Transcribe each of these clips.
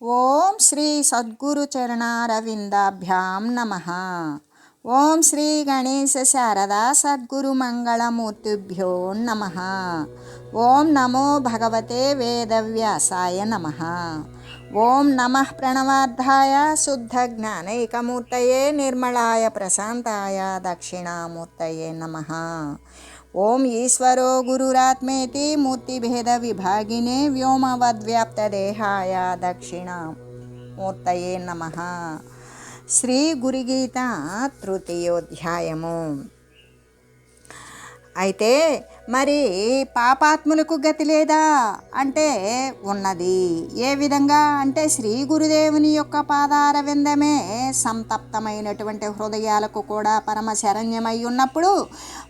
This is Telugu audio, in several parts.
ఓం శ్రీ సద్గురు చరణారవిందాభ్యాం నమః. ఓం శ్రీ గణేశ శారదా సద్గురు మంగళమూర్తిభ్యో నమః. ఓం నమో భగవతే వేదవ్యాసాయ నమః. ఓం నమః ప్రణవార్థాయ శుద్ధ జ్ఞానైకమూర్తయే నిర్మలాయ ప్రశాంతాయ దక్షిణామూర్తయే నమః. ఓం ఈశ్వరో గురురాత్మేతి మూర్తిభేద విభాగినే వ్యోమవద్వ్యాప్తదేహాయ దక్షిణామూర్తయే నమః. శ్రీ గురుగీత తృతీయోధ్యాయము. అయితే మరి పాపాత్ములకు గతి లేదా అంటే ఉన్నది. ఏ విధంగా అంటే శ్రీ గురుదేవుని యొక్క పాదార విందమే సంతప్తమైనటువంటి హృదయాలకు కూడా పరమ శరణ్యమై ఉన్నప్పుడు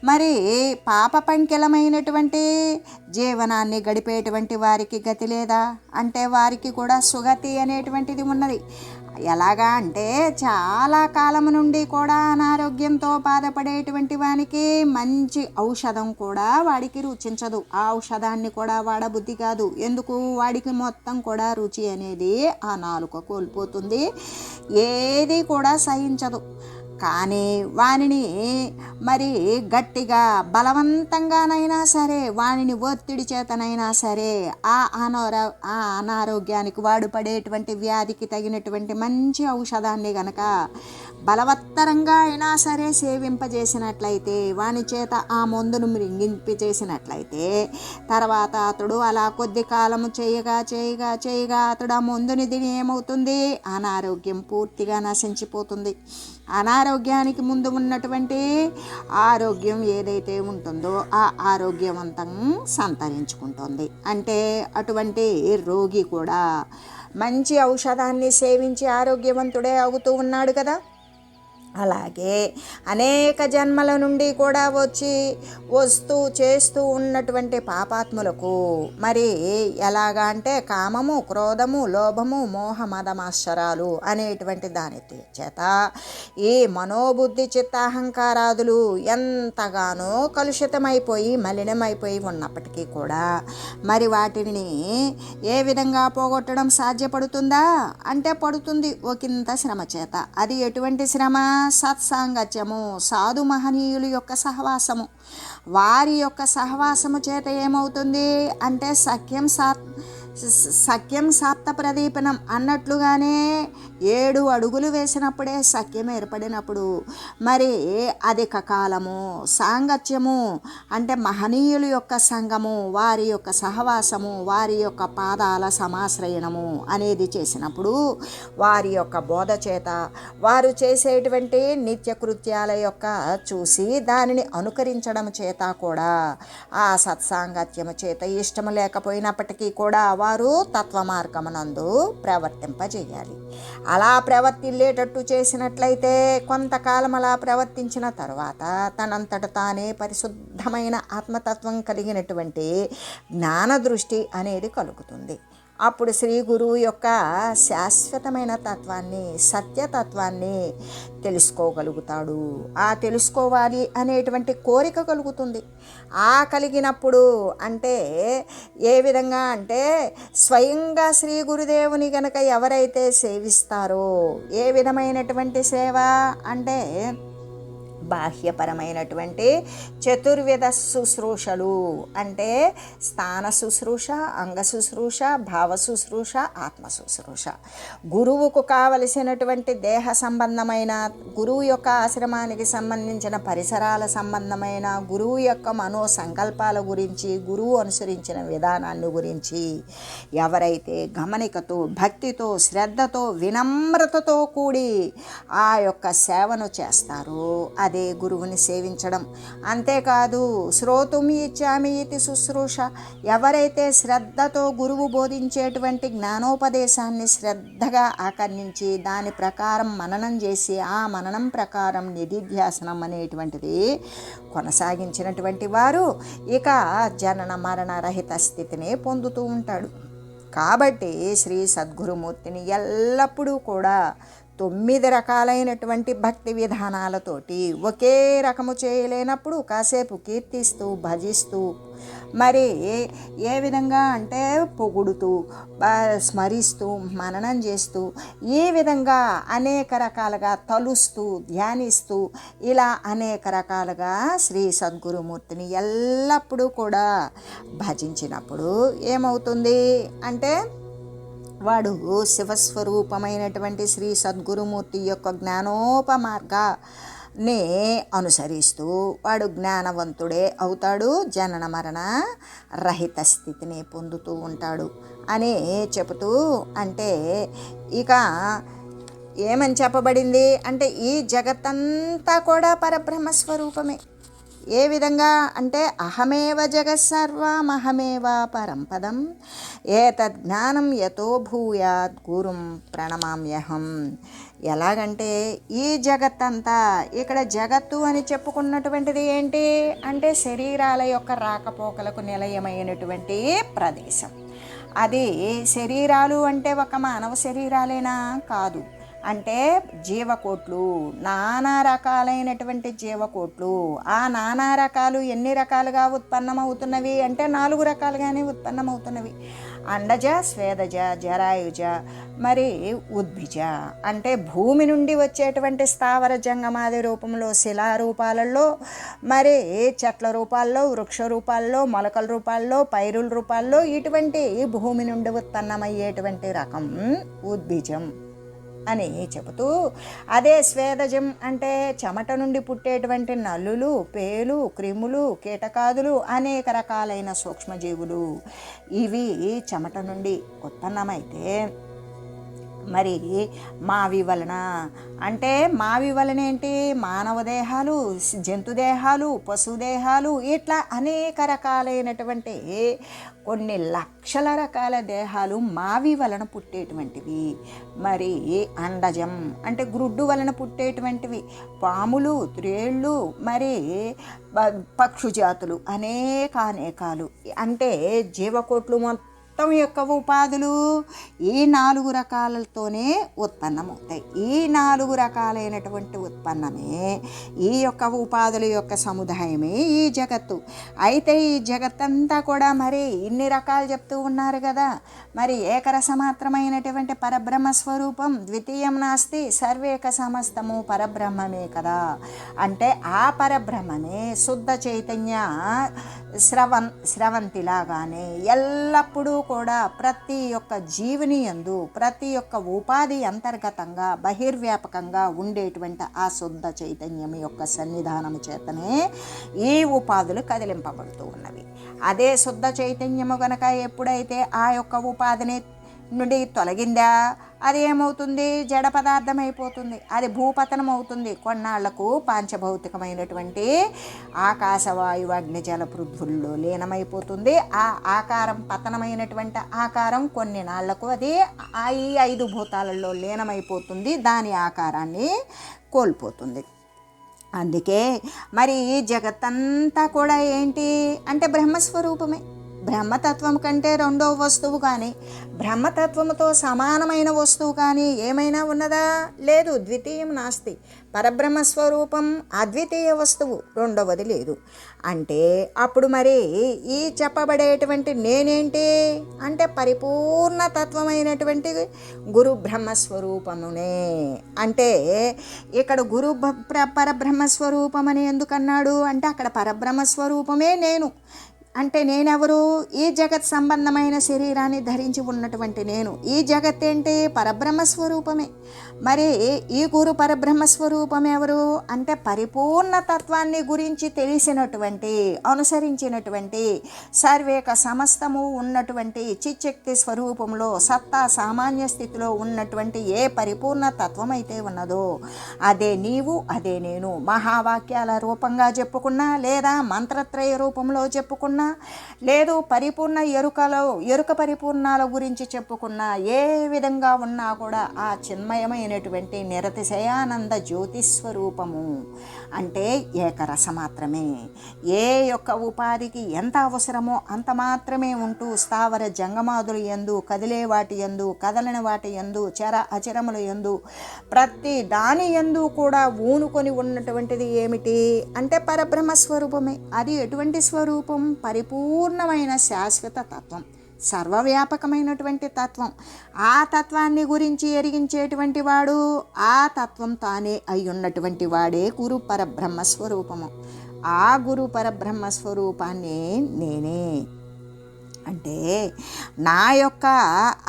మరి పాప పంకిలమైనటువంటి జీవనాన్ని గడిపేటువంటి వారికి గతి లేదా అంటే వారికి కూడా సుగతి అనేటువంటిది ఉన్నది. ఎలాగా అంటే చాలా కాలం నుండి కూడా అనారోగ్యంతో బాధపడేటువంటి వానికి మంచి ఔషధం కూడా వాడికి రుచించదు. ఆ ఔషధాన్ని కూడా వాడబుద్ధి కాదు. ఎందుకు? వాడికి మొత్తం కూడా రుచి అనేది ఆ నాలుక కోల్పోతుంది, ఏది కూడా సహించదు. కానీ వానిని మరి గట్టిగా బలవంతంగానైనా సరే, వానిని ఒత్తిడి చేతనైనా సరే ఆ అనారోగ్యానికి వాడు పడేటువంటి వ్యాధికి తగినటువంటి మంచి ఔషధాన్ని గనక బలవత్తరంగా అయినా సరే సేవింపజేసినట్లయితే, వాని చేత ఆ మందును మృంగింపజేసినట్లయితే తర్వాత అతడు అలా కొద్ది కాలము చేయగా అతడు ఆ మందుని తిని ఏమవుతుంది? అనారోగ్యం పూర్తిగా నశించిపోతుంది. అనారోగ్యానికి ముందు ఉన్నటువంటి ఆరోగ్యం ఏదైతే ఉంటుందో ఆ ఆరోగ్యవంతం సంతరించుకుంటుంది. అంటే అటువంటి రోగి కూడా మంచి ఔషధాన్ని సేవించి ఆరోగ్యవంతుడే అవుతూ ఉన్నాడు కదా. అలాగే అనేక జన్మల నుండి కూడా వస్తూ చేస్తూ ఉన్నటువంటి పాపాత్ములకు మరి ఎలాగా అంటే కామము, క్రోధము, లోభము, మోహ మదమాశ్చరాలు అనేటువంటి దాని చేత ఈ మనోబుద్ధి చిత్తాహంకారాదులు ఎంతగానో కలుషితమైపోయి మలినమైపోయి ఉన్నప్పటికీ కూడా మరి వాటిని ఏ విధంగా పోగొట్టడం సాధ్యపడుతుందా అంటే పడుతుంది ఒకంత శ్రమ చేత. అది ఎటువంటి శ్రమ? సత్సాంగత్యము, సాధు మహనీయుల యొక్క సహవాసము. వారి యొక్క సహవాసము చేత ఏమవుతుంది అంటే సఖ్యం సాప్త ప్రదీపనం అన్నట్లుగానే 7 అడుగులు వేసినప్పుడే సఖ్యం ఏర్పడినప్పుడు మరి అధిక కాలము సాంగత్యము అంటే మహనీయుల యొక్క సంగము, వారి యొక్క సహవాసము, వారి యొక్క పాదాల సమాశ్రయణము అనేది చేసినప్పుడు వారి యొక్క బోధ చేత వారు చేసేటువంటి నిత్యకృత్యాల యొక్క చూసి దానిని అనుకరించడం చేత కూడా ఆ సత్సాంగత్యము చేత ఇష్టము లేకపోయినప్పటికీ కూడా వారు తత్వమార్గమునందు ప్రవర్తింపజేయాలి. అలా ప్రవర్తిల్లేటట్టు చేసినట్లయితే కొంతకాలం అలా ప్రవర్తించిన తర్వాత తనంతట తానే పరిశుద్ధమైన ఆత్మతత్వం కలిగినటువంటి జ్ఞాన దృష్టి అనేది కలుగుతుంది. అప్పుడు శ్రీ గురువు యొక్క శాశ్వతమైన తత్వాన్ని, సత్యతత్వాన్ని తెలుసుకోగలుగుతాడు. ఆ తెలుసుకోవాలి అనేటువంటి కోరిక కలుగుతుంది. ఆ కలిగినప్పుడు అంటే ఏ విధంగా అంటే స్వయంగా శ్రీ గురుదేవుని గనక ఎవరైతే సేవిస్తారో, ఏ విధమైనటువంటి సేవ అంటే బాహ్యపరమైనటువంటి చతుర్విధ శుశ్రూషలు అంటే స్థాన శుశ్రూష, అంగ శుశ్రూష, భావ శుశ్రూష, ఆత్మ శుశ్రూష. గురువుకు కావలసినటువంటి దేహ సంబంధమైన, గురువు యొక్క ఆశ్రమానికి సంబంధించిన పరిసరాల సంబంధమైన, గురువు యొక్క మనో సంకల్పాల గురించి, గురువు అనుసరించిన విధానాన్ని గురించి ఎవరైతే గమనికతో, భక్తితో, శ్రద్ధతో, వినమ్రతతో కూడి ఆ యొక్క సేవను చేస్తారో అదే గురువుని సేవించడం. అంతేకాదు శ్రోతుం ఇచ్చామి ఇది శుశ్రూష. ఎవరైతే శ్రద్ధతో గురువు బోధించేటువంటి జ్ఞానోపదేశాన్ని శ్రద్ధగా ఆకర్ణించి దాని ప్రకారం మననం చేసి ఆ మననం ప్రకారం నిధిధ్యాసనం అనేటువంటిది కొనసాగించినటువంటి వారు ఇక జనన మరణ రహిత స్థితిని పొందుతూ ఉంటాడు. కాబట్టి శ్రీ సద్గురుమూర్తిని ఎల్లప్పుడూ కూడా 9 రకాలైనటువంటి భక్తి విధానాలతోటి ఒకే రకము చేయలేనప్పుడు కాసేపు కీర్తిస్తూ, భజిస్తూ, మరి ఏ విధంగా అంటే పొగుడుతూ స్మరిస్తూ మననం చేస్తూ ఈ విధంగా అనేక రకాలుగా తలుస్తూ ధ్యానిస్తూ ఇలా అనేక రకాలుగా శ్రీ సద్గురుమూర్తిని ఎల్లప్పుడూ కూడా భజించినప్పుడు ఏమవుతుంది అంటే వాడు శివస్వరూపమైనటువంటి శ్రీ సద్గురుమూర్తి యొక్క జ్ఞానోపమార్గాన్ని అనుసరిస్తూ వాడు జ్ఞానవంతుడే అవుతాడు, జనన మరణ రహిత స్థితిని పొందుతూ ఉంటాడు అని చెబుతూ అంటే ఇక ఏమని చెప్పబడింది అంటే ఈ జగత్తంతా కూడా పరబ్రహ్మస్వరూపమే. ఏ విధంగా అంటే అహమేవ జగత్సర్వమహమేవ పరంపదం ఏతజ్ఞానం యతో భూయాత్ గురుం ప్రణమామ్యహం. ఎలాగంటే ఈ జగత్తంతా, ఇక్కడ జగత్తు అని చెప్పుకున్నటువంటిది ఏంటి అంటే శరీరాల యొక్క రాకపోకలకు నిలయమైనటువంటి ప్రదేశం. అది శరీరాలు అంటే ఒక మానవ శరీరాలేనా కాదు, అంటే జీవకోట్లు, నానా రకాలైనటువంటి జీవకోట్లు. ఆ నానా రకాలు ఎన్ని రకాలుగా ఉత్పన్నమవుతున్నవి అంటే 4 రకాలుగానే ఉత్పన్నమవుతున్నవి. అండజ, స్వేదజ, జరాయుజ, మరి ఉద్భిజ. అంటే భూమి నుండి వచ్చేటువంటి స్థావర జంగమాది రూపంలో, శిలారూపాలలో, మరి చెట్ల రూపాల్లో, వృక్ష రూపాల్లో, మొలకల రూపాల్లో, పైరుల రూపాల్లో ఇటువంటి భూమి నుండి ఉత్పన్నమయ్యేటువంటి రకం ఉద్భిజం అని చెబుతూ, అదే స్వేదజం అంటే చెమట నుండి పుట్టేటువంటి నల్లులు, పేలు, క్రిములు, కీటకాదులు, అనేక రకాలైన సూక్ష్మజీవులు ఇవి చెమట నుండి ఉత్పన్నమైతే మరి మావి వలన అంటే మావి వలన ఏంటి మానవ దేహాలు, జంతు దేహాలు, పశుదేహాలు, ఇట్లా అనేక రకాలైనటువంటి కొన్ని లక్షల రకాల దేహాలు మావి వలన పుట్టేటువంటివి. మరి అండజం అంటే గ్రుడ్డు వలన పుట్టేటువంటివి పాములు, త్రేళ్ళు, మరి పక్షుజాతులు అనేకాలు. అంటే జీవకోట్లు మొత్తం యొక్క ఉపాధులు ఈ 4 రకాలతోనే ఉత్పన్నమవుతాయి. ఈ 4 రకాలైనటువంటి ఉత్పన్నమే ఈ యొక్క ఉపాధుల యొక్క సముదాయమే ఈ జగత్తు. అయితే ఈ జగత్తంతా కూడా మరి ఇన్ని రకాలు చెప్తూ ఉన్నారు కదా, మరి ఏకరసమాత్రమైనటువంటి పరబ్రహ్మ స్వరూపం ద్వితీయం నాస్తి, సర్వేక సమస్తము పరబ్రహ్మమే కదా. అంటే ఆ పరబ్రహ్మమే శుద్ధ చైతన్య స్రవంతిలాగానే ఎల్లప్పుడూ కూడా ప్రతి ఒక్క జీవుని యందు, ప్రతి ఒక్క ఉపాధి అంతర్గతంగా బహిర్వ్యాపకంగా ఉండేటువంటి ఆ శుద్ధ చైతన్యం యొక్క సన్నిధానము చేతనే ఈ ఉపాధులు కదిలింపబడుతూ ఉన్నవి. అదే శుద్ధ చైతన్యము గనక ఎప్పుడైతే ఆ యొక్క ఉపాధిని నుండి తొలగిందా అది ఏమవుతుంది జడ పదార్థం అయిపోతుంది, అది భూపతనం అవుతుంది. కొన్నాళ్లకు పాంచభౌతికమైనటువంటి ఆకాశవాయువు అగ్నిజల పృథ్వుల్లో లీనమైపోతుంది. ఆ ఆకారం పతనమైనటువంటి ఆకారం కొన్ని నాళ్లకు అది ఈ 5 భూతాలలో లీనమైపోతుంది, దాని ఆకారాన్ని కోల్పోతుంది. అందుకే మరి ఈ జగత్తంతా కూడా ఏంటి అంటే బ్రహ్మస్వరూపమే. బ్రహ్మతత్వం కంటే రెండవ వస్తువు కానీ, బ్రహ్మతత్వముతో సమానమైన వస్తువు కానీ ఏమైనా ఉన్నదా లేదు. ద్వితీయం నాస్తి, పరబ్రహ్మస్వరూపం అద్వితీయ వస్తువు, రెండవది లేదు. అంటే అప్పుడు మరి ఈ చెప్పబడేటువంటి నేనేంటి అంటే పరిపూర్ణ తత్వమైనటువంటి గురు బ్రహ్మస్వరూపమునే. అంటే ఇక్కడ గురు పరబ్రహ్మస్వరూపం అని ఎందుకన్నాడు అంటే అక్కడ పరబ్రహ్మస్వరూపమే నేను. అంటే నేనెవరు ఈ జగత్ సంబంధమైన శరీరాన్ని ధరించి ఉన్నటువంటి నేను. ఈ జగత్ ఏంటి పరబ్రహ్మస్వరూపమే. మరి ఈ గురు పరబ్రహ్మస్వరూపం ఎవరు అంటే పరిపూర్ణ తత్వాన్ని గురించి తెలిసినటువంటి, అనుసరించినటువంటి, సర్వేక సమస్తము ఉన్నటువంటి చిచ్చక్తి స్వరూపంలో సత్తా సామాన్య స్థితిలో ఉన్నటువంటి ఏ పరిపూర్ణ తత్వం అయితే ఉన్నదో అదే నీవు, అదే నేను. మహావాక్యాల రూపంగా చెప్పుకున్నా, లేదా మంత్రత్రయ రూపంలో చెప్పుకున్నా, లేదు పరిపూర్ణ ఎరుక పరిపూర్ణాల గురించి చెప్పుకున్నా, ఏ విధంగా ఉన్నా కూడా ఆ చిన్మయమైనటువంటి నిరతిశయానంద జ్యోతిస్వరూపము అంటే ఏకరస మాత్రమే. ఏ యొక్క ఉపాధికి ఎంత అవసరమో అంత మాత్రమే ఉంటూ స్థావర జంగమాదులు యందు, కదిలే వాటి యందు, కదలని వాటి యందు, చర అచరముల యందు, ప్రతి దాని యందు కూడా ఊనుకొని ఉన్నటువంటిది ఏమిటి అంటే పరబ్రహ్మస్వరూపమే. అది ఎటువంటి స్వరూపం పరిపూర్ణమైన శాశ్వత తత్వం, సర్వవ్యాపకమైనటువంటి తత్వం. ఆ తత్వాన్ని గురించి ఎరిగించేటువంటి వాడు, ఆ తత్వం తానే అయ్యున్నటువంటి వాడే గురు పరబ్రహ్మస్వరూపము. ఆ గురు పరబ్రహ్మస్వరూపాన్ని నేనే. అంటే నా యొక్క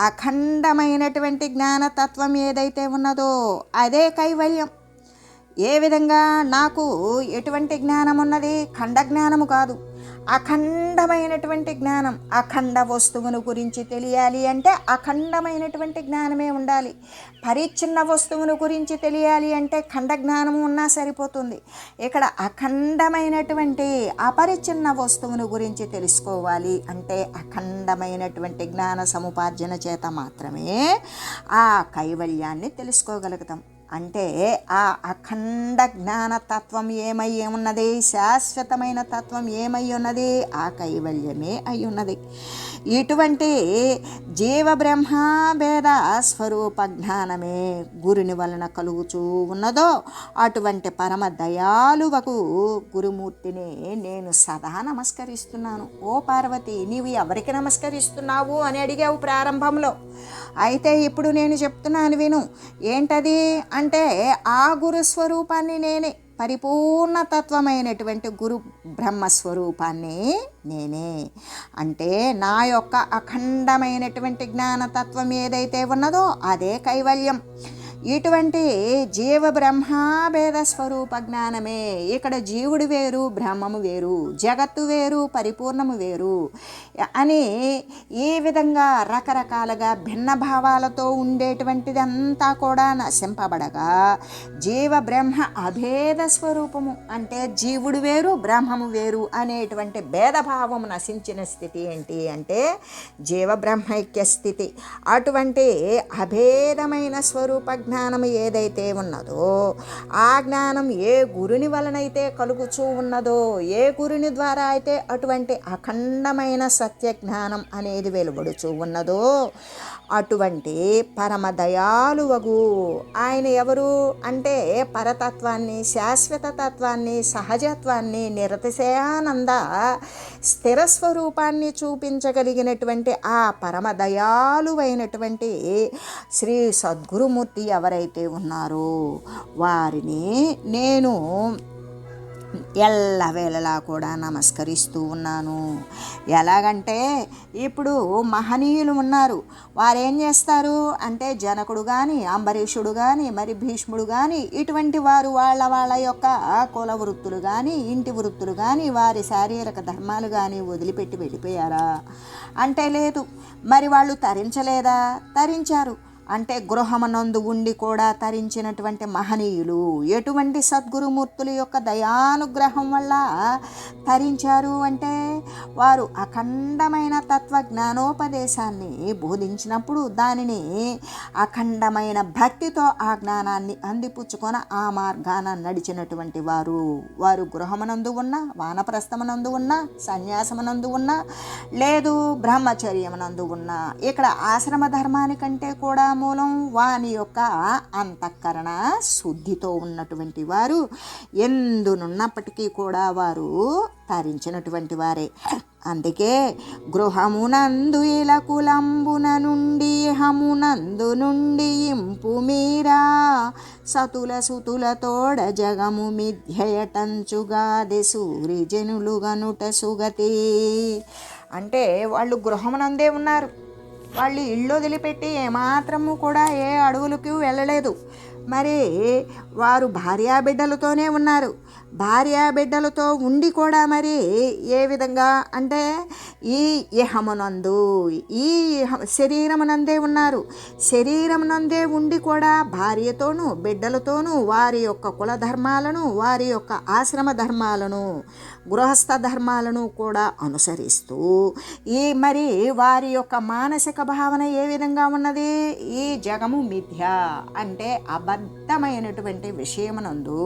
అఖండమైనటువంటి జ్ఞానతత్వం ఏదైతే ఉన్నదో అదే కైవల్యం. ఏ విధంగా నాకు ఎటువంటి జ్ఞానం ఉన్నది? ఖండ జ్ఞానము కాదు, అఖండమైనటువంటి జ్ఞానం. అఖండ వస్తువును గురించి తెలియాలి అంటే అఖండమైనటువంటి జ్ఞానమే ఉండాలి. పరిచ్ఛిన్న వస్తువును గురించి తెలియాలి అంటే ఖండ జ్ఞానము ఉన్నా సరిపోతుంది. ఇక్కడ అఖండమైనటువంటి అపరిచ్ఛిన్న వస్తువును గురించి తెలుసుకోవాలి అంటే అఖండమైనటువంటి జ్ఞాన సముపార్జన చేత మాత్రమే ఆ కైవల్యాన్ని తెలుసుకోగలుగుతాం. అంటే ఆ అఖండ జ్ఞానతత్వం ఏమై ఉన్నది? శాశ్వతమైన తత్వం ఏమై ఉన్నది? ఆ కైవల్యమే అయి ఉన్నది. ఇటువంటి జీవ బ్రహ్మభేద స్వరూప జ్ఞానమే గురుని వలన కలుగుచూ ఉన్నదో అటువంటి పరమ దయాళువకు గురుమూర్తిని నేను సదా నమస్కరిస్తున్నాను. ఓ పార్వతి, నీవు ఎవరికి నమస్కరిస్తున్నావు అని అడిగావు ప్రారంభంలో. అయితే ఇప్పుడు నేను చెప్తున్నాను విను. ఏంటది అంటే ఆ గురుస్వరూపాన్ని నేనే, పరిపూర్ణతత్వమైనటువంటి గురు బ్రహ్మస్వరూపాన్ని నేనే. అంటే నా యొక్క అఖండమైనటువంటి జ్ఞానతత్వం ఏదైతే ఉన్నదో అదే కైవల్యం. ఇటువంటి జీవ బ్రహ్మభేద స్వరూప జ్ఞానమే. ఇక్కడ జీవుడు వేరు, బ్రహ్మము వేరు, జగత్తు వేరు, పరిపూర్ణము వేరు అని ఈ విధంగా రకరకాలుగా భిన్న భావాలతో ఉండేటువంటిది అంతా కూడా నశింపబడగా జీవ బ్రహ్మ అభేద స్వరూపము. అంటే జీవుడు వేరు, బ్రహ్మము వేరు అనేటువంటి భేదభావము నశించిన స్థితి ఏంటి అంటే జీవ బ్రహ్మైక్య స్థితి. అటువంటి అభేదమైన స్వరూప జ్ఞానం ఏదైతే ఉన్నదో ఆ జ్ఞానం ఏ గురుని వలనైతే కలుగుచూ ఉన్నదో, ఏ గురుని ద్వారా అయితే అటువంటి అఖండమైన సత్య జ్ఞానం అనేది వెలువడుచూ ఉన్నదో అటువంటి పరమ దయాళువగు ఆయన ఎవరు అంటే పరతత్వాన్ని, శాశ్వత తత్వాన్ని, సహజత్వాన్ని, నిరతిశయానంద స్థిర స్వరూపాన్ని చూపించగలిగినటువంటి ఆ పరమ దయాళువైనటువంటి శ్రీ సద్గురుమూర్తి ఎవరైతే ఉన్నారో వారిని నేను ఎల్లవేళలా కూడా నమస్కరిస్తూ ఉన్నాను. ఎలాగంటే ఇప్పుడు మహనీయులు ఉన్నారు, వారు ఏం చేస్తారు అంటే జనకుడు కానీ, అంబరీషుడు కానీ, మరి భీష్ముడు కానీ ఇటువంటి వారు వాళ్ళ యొక్క కుల వృత్తులు కానీ, ఇంటి వృత్తులు కానీ, వారి శారీరక ధర్మాలు కానీ వదిలిపెట్టి వెళ్ళిపోయారా అంటే లేదు. మరి వాళ్ళు తరించలేదా? తరించారు. అంటే గృహమనందు ఉండి కూడా తరించినటువంటి మహనీయులు ఎటువంటి సద్గురుమూర్తుల యొక్క దయానుగ్రహం వల్ల తరించారు అంటే వారు అఖండమైన తత్వజ్ఞానోపదేశాన్ని బోధించినప్పుడు దానిని అఖండమైన భక్తితో ఆ జ్ఞానాన్ని అందిపుచ్చుకొని ఆ మార్గాన నడిచినటువంటి వారు గృహమనందు ఉన్న, వానప్రస్థమనందు ఉన్న, సన్యాసమనందు ఉన్న, లేదు బ్రహ్మచర్యమనందు ఉన్న, ఇక్కడ ఆశ్రమ ధర్మానికంటే కూడా మూలం వాని యొక్క అంతఃకరణ శుద్ధితో ఉన్నటువంటి వారు ఎందునున్నప్పటికీ కూడా వారు తరించినటువంటి వారే. అందుకే గృహమునందు ఇలా కులంబున నుండి హమునందు నుండి ఇంపు మీరా సతుల సుతులతోడ జగము మిథ్యయటంచుగాది సూర్యజనులు గనుట సుగతి. అంటే వాళ్ళు గృహమునందే ఉన్నారు, వాళ్ళు ఇళ్ళు వదిలిపెట్టి ఏమాత్రము కూడా ఏ అడవులకు వెళ్ళలేదు. మరి వారు భార్యాబిడ్డలతోనే ఉన్నారు. భార్యాబిడ్డలతో ఉండి కూడా మరి ఏ విధంగా అంటే ఈ ఇహమునందు ఈ శరీరమునందే ఉన్నారు. శరీరమునందే ఉండి కూడా భార్యతోనూ బిడ్డలతోనూ వారి యొక్క కుల ధర్మాలను, వారి యొక్క ఆశ్రమ ధర్మాలను, గృహస్థ ధర్మాలను కూడా అనుసరిస్తూ ఈ మరి వారి యొక్క మానసిక భావన ఏ విధంగా ఉన్నది? ఈ జగము మిథ్య అంటే అబద్ధమైనటువంటి విషయమునందు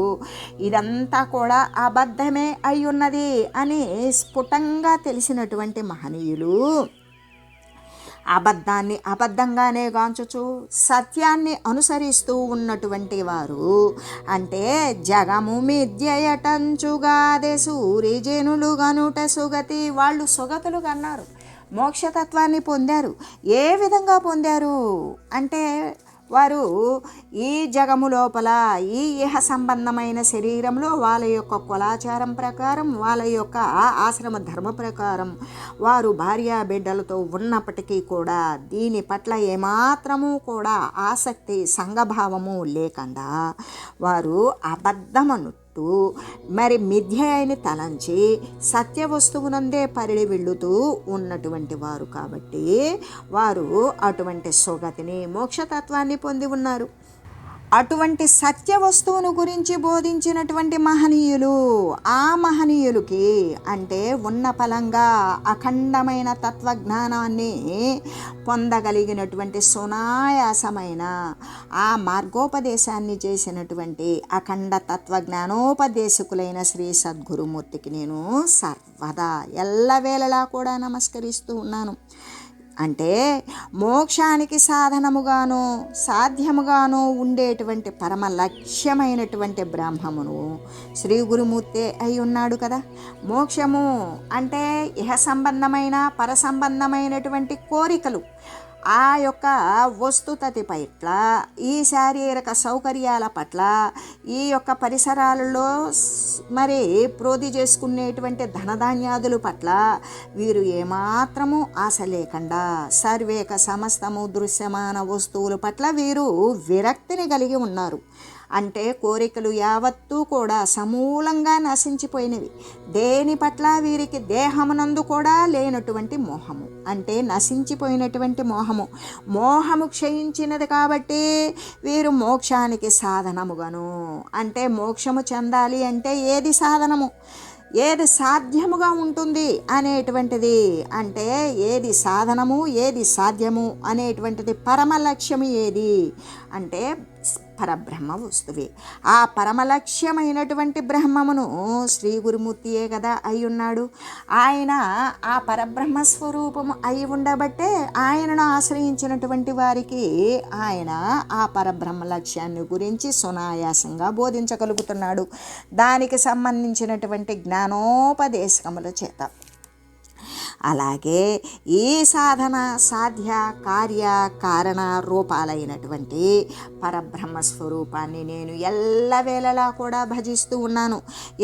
ఇదంతా కూడా అబద్ధమే అయి ఉన్నది అని స్ఫుటంగా తెలిసినటువంటి మహనీయులు అబద్ధాన్ని అబద్ధంగానే గాంచుచు సత్యాన్ని అనుసరిస్తూ ఉన్నటువంటి వారు అంటే జగము మిథ్యయటంచుగాదే సూరిజనులు గనుట సుగతి. వాళ్ళు సుగతులు కన్నారు, మోక్షతత్వాన్ని పొందారు. ఏ విధంగా పొందారు అంటే వారు ఈ జగము లోపల ఈ ఇహ సంబంధమైన శరీరంలో వాళ్ళ యొక్క కులాచారం ప్రకారం, వాళ్ళ యొక్క ఆశ్రమ ధర్మ ప్రకారం వారు భార్యా బిడ్డలతో ఉన్నప్పటికీ కూడా దీని పట్ల ఏమాత్రము కూడా ఆసక్తి సంఘభావము లేకుండా వారు అబద్ధమను మరి మిథ్య అని తలంచి సత్య వస్తువునందే పరిడి వెళ్ళుతూ ఉన్నటువంటి వారు కాబట్టి వారు అటువంటి సుగతిని మోక్షతత్వాన్ని పొంది ఉన్నారు. అటువంటి సత్య వస్తువును గురించి బోధించినటువంటి మహనీయులు, ఆ మహనీయులకి అంటే ఉన్న ఫలంగా అఖండమైన తత్వజ్ఞానాన్ని పొందగలిగినటువంటి సునాయాసమైన ఆ మార్గోపదేశాన్ని చేసినటువంటి అఖండ తత్వజ్ఞానోపదేశకులైన శ్రీ సద్గురుమూర్తికి నేను సర్వదా ఎల్లవేళలా కూడా నమస్కరిస్తూ ఉన్నాను. అంటే మోక్షానికి సాధనముగాను సాధ్యముగాను ఉండేటువంటి పరమ లక్ష్యమైనటువంటి బ్రహ్మమును శ్రీ గురుమూర్తే అయి ఉన్నాడు కదా. మోక్షము అంటే ఇహ సంబంధమైన పర సంబంధమైనటువంటి కోరికలు, ఆ యొక్క వస్తుతతి పట్ల, ఈ శారీరక సౌకర్యాల పట్ల, ఈ యొక్క పరిసరాలలో మరి ప్రోధి చేసుకునేటువంటి ధనధాన్యాదుల పట్ల వీరు ఏమాత్రము ఆశ లేకుండా సర్వేక సమస్తము దృశ్యమాన వస్తువుల పట్ల వీరు విరక్తిని కలిగి ఉన్నారు. అంటే కోరికలు యావత్తూ కూడా సమూలంగా నశించిపోయినవి. దేని పట్ల వీరికి దేహమునందు కూడా లేనటువంటి మోహము, అంటే నశించిపోయినటువంటి మోహము క్షయించినది కాబట్టి వీరు మోక్షానికి సాధనముగాను, అంటే మోక్షము చెందాలి అంటే ఏది సాధనము, ఏది సాధ్యముగా ఉంటుంది అనేటువంటిది, అంటే ఏది సాధనము ఏది సాధ్యము అనేటువంటిది పరమ లక్ష్యము ఏది అంటే పరబ్రహ్మ వస్తువే. ఆ పరమలక్ష్యమైనటువంటి బ్రహ్మమును శ్రీ గురుమూర్తియే కదా అయి ఉన్నాడు. ఆయన ఆ పరబ్రహ్మ స్వరూపము అయి ఉండబట్టే ఆయనను ఆశ్రయించినటువంటి వారికి ఆయన ఆ పరబ్రహ్మ లక్ష్యాన్ని గురించి సునాయాసంగా బోధించగలుగుతున్నాడు, దానికి సంబంధించినటువంటి జ్ఞానోపదేశముల చేత. అలాగే ఈ సాధన సాధ్య కార్య కారణ రూపాలైనటువంటి పరబ్రహ్మ స్వరూపాన్ని నేను ఎల్లవేళలా కూడా భజిస్తూ ఉన్నాను.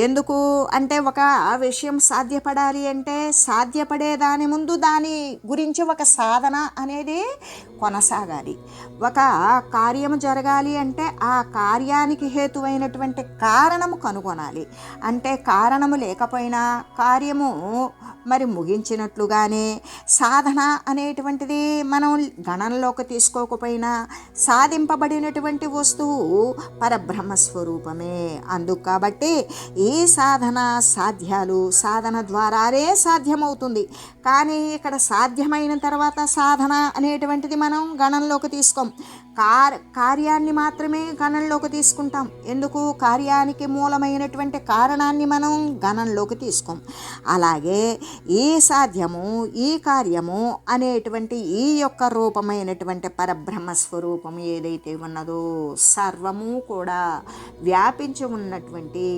ఎందుకు అంటే ఒక విషయం సాధ్యపడాలి అంటే సాధ్యపడే దాని ముందు దాని గురించి ఒక సాధన అనేది కొనసాగాలి. ఒక కార్యము జరగాలి అంటే ఆ కార్యానికి హేతువైనటువంటి కారణము కనుగొనాలి. అంటే కారణము లేకపోయినా కార్యము మరి ముగించినట్లుగానే సాధన అనేటువంటిది మనం గణనలోకి తీసుకోకపోయినా సాధింపబడినటువంటి వస్తువు పరబ్రహ్మ స్వరూపమే. అందుకు కాబట్టి ఈ సాధన సాధ్యాలు సాధన ద్వారానే సాధ్యమవుతుంది. కానీ ఇక్కడ సాధ్యమైన తర్వాత సాధన అనేటువంటిది మనం గణనలోకి తీసుకోం, కార్యాన్ని మాత్రమే గణనలోకి తీసుకుంటాం. ఎందుకు? కార్యానికి మూలమైనటువంటి కారణాన్ని మనం గణనలోకి తీసుకోం. అలాగే ఈ సాధ్యము ఈ కార్యము అనేటువంటి ఈ యొక్క రూపమైనటువంటి పరబ్రహ్మ స్వరూపం ఏదైతే ఉన్నదో సర్వము కూడా వ్యాపించి ఉన్నటువంటి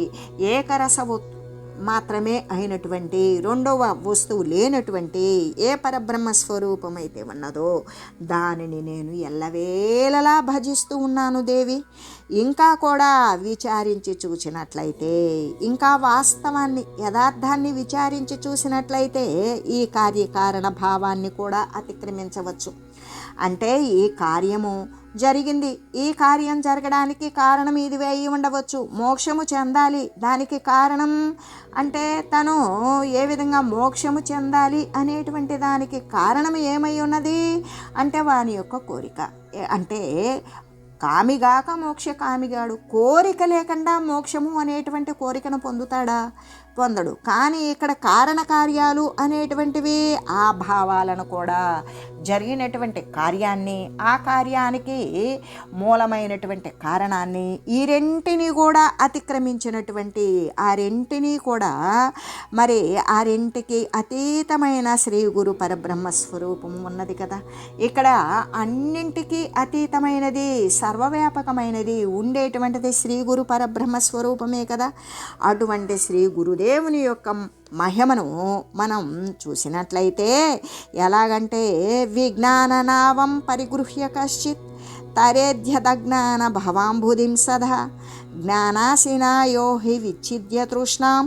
ఏకరస మాత్రమే అయినటువంటి రెండవ వస్తువు లేనటువంటి ఏ పరబ్రహ్మ స్వరూపం అయితే ఉన్నదో దానిని నేను ఎల్లవేళలా భజిస్తూ ఉన్నాను దేవి. ఇంకా కూడా విచారించి చూసినట్లయితే, ఇంకా వాస్తవాన్ని యథార్థాన్ని విచారించి చూసినట్లయితే ఈ కార్యకారణ భావాన్ని కూడా అతిక్రమించవచ్చు. అంటే ఈ కార్యము జరిగింది, ఈ కార్యం జరగడానికి కారణం ఇది అయి ఉండవచ్చు. మోక్షము చెందాలి, దానికి కారణం అంటే తను ఏ విధంగా మోక్షము చెందాలి అనేటువంటి దానికి కారణం ఏమై ఉన్నది అంటే వాని యొక్క కోరిక. అంటే కామిగాక మోక్ష కామిగాడు, కోరిక లేకుండా మోక్షము అనేటువంటి కోరికను పొందుతాడా? పొందడు. కానీ ఇక్కడ కారణకార్యాలు అనేటువంటివి ఆ భావాలను కూడా జరిగినటువంటి కార్యాన్ని, ఆ కార్యానికి మూలమైనటువంటి కారణాన్ని, ఈ రెంటిని కూడా అతిక్రమించినటువంటి ఆ రెంటిని కూడా మరి ఆ రెంటికి అతీతమైన శ్రీ గురు పరబ్రహ్మ స్వరూపం ఉన్నది కదా. ఇక్కడ అన్నింటికీ అతీతమైనది, సర్వవ్యాపకమైనది ఉండేటువంటిది శ్రీ గురు పరబ్రహ్మ స్వరూపమే కదా. అటువంటి శ్రీ గురుదేవుని యొక్క మహిమను మనం చూసినట్లయితే ఎలాగంటే విజ్ఞాననావం పరిగృహ్య కశ్చిత్ తరేధ్యదజ్ఞాన భవాంబుధిం సదా జ్ఞానాసినా యో హి విచ్ఛిద్య తృష్ణాం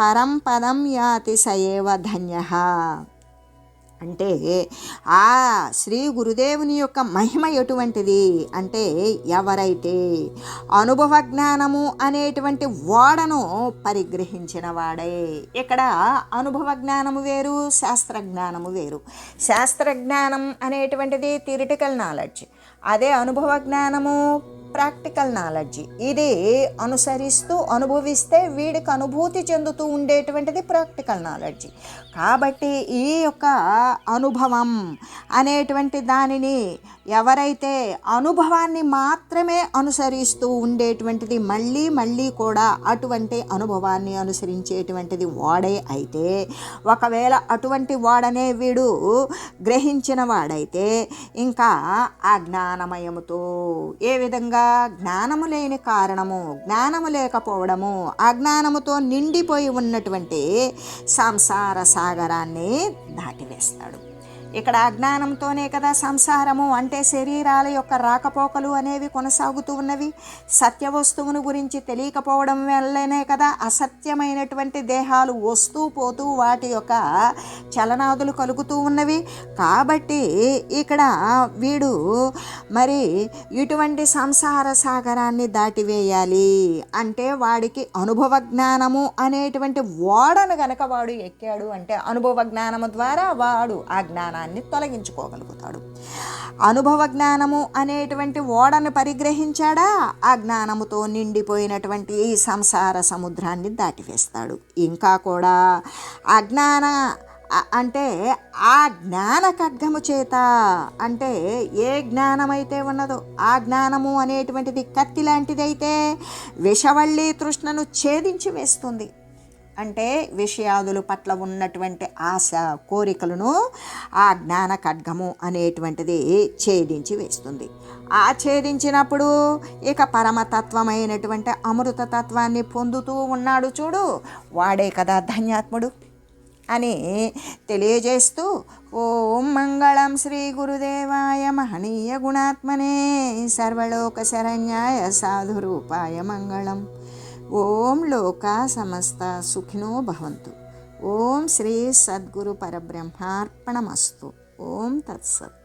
పరం పదం యాతి సయేవ ధన్యః. అంటే ఆ శ్రీ గురుదేవుని యొక్క మహిమ ఎటువంటిది అంటే ఎవరైతే అనుభవ జ్ఞానము అనేటువంటి వాడను పరిగ్రహించిన వాడే. ఇక్కడ అనుభవ జ్ఞానము వేరు, శాస్త్రజ్ఞానము వేరు. శాస్త్రజ్ఞానం అనేటువంటిది థియరిటికల్ నాలెడ్జ్, అదే అనుభవ జ్ఞానము ప్రాక్టికల్ నాలెడ్జ్. ఇది అనుసరిస్తూ అనుభవిస్తే వీడికి అనుభూతి చెందుతూ ఉండేటువంటిది ప్రాక్టికల్ నాలెడ్జ్. కాబట్టి ఈ యొక్క అనుభవం అనేటువంటి దానిని ఎవరైతే అనుభవాన్ని మాత్రమే అనుసరిస్తూ ఉండేటువంటిది, మళ్ళీ మళ్ళీ కూడా అటువంటి అనుభవాన్ని అనుసరించేటువంటిది వాడే అయితే, ఒకవేళ అటువంటి వాడనే వీడు గ్రహించిన వాడైతే ఇంకా ఆ జ్ఞానమయముతో ఏ విధంగా జ్ఞానము లేని కారణము, జ్ఞానము లేకపోవడము, అజ్ఞానముతో నిండిపోయి ఉన్నటువంటి సంసార సాగరాన్ని దాటివేస్తాడు. ఇక్కడ అజ్ఞానంతోనే కదా సంసారము అంటే శరీరాల యొక్క రాకపోకలు అనేవి కొనసాగుతూ ఉన్నవి. సత్య వస్తువును గురించి తెలియకపోవడం వల్లనే కదా అసత్యమైనటువంటి దేహాలు వస్తూ పోతూ వాటి యొక్క చలనాదులు కలుగుతూ ఉన్నవి. కాబట్టి ఇక్కడ వీడు మరి ఇటువంటి సంసార సాగరాన్ని దాటివేయాలి అంటే వాడికి అనుభవ జ్ఞానము అనేటువంటి ఓడను గనక వాడు ఎక్కాడు అంటే అనుభవ జ్ఞానము ద్వారా వాడు ఆ జ్ఞానాన్ని తొలగించుకోగలుగుతాడు. అనుభవ జ్ఞానము అనేటువంటి ఓడను పరిగ్రహించాడా, ఆ జ్ఞానముతో నిండిపోయినటువంటి ఈ సంసార సముద్రాన్ని దాటివేస్తాడు. ఇంకా కూడా అజ్ఞాన అంటే ఆ జ్ఞాన ఖడ్గము చేత అంటే ఏ జ్ఞానమైతే ఉన్నదో ఆ జ్ఞానము అనేటువంటిది కత్తి లాంటిదైతే విషవల్లి తృష్ణను ఛేదించి వేస్తుంది. అంటే విషయాదుల పట్ల ఉన్నటువంటి ఆశ కోరికలను ఆ జ్ఞాన ఖడ్గము అనేటువంటిది ఛేదించి వేస్తుంది. ఆ ఛేదించినప్పుడు ఇక పరమతత్వమైనటువంటి అమృతతత్వాన్ని పొందుతూ ఉన్నాడు చూడు, వాడే కదా ధన్యాత్ముడు అని తెలియజేస్తూ ఓం మంగళం శ్రీ గురుదేవాయ మహనీయ గుణాత్మనే సర్వలోక శరణ్యాయ సాధురూపాయ మంగళం. ఓం లోకా సమస్త సుఖినో భవంతు. ఓం శ్రీ సద్గురు పరబ్రహ్మార్పణమస్తు. ఓం తత్సత్.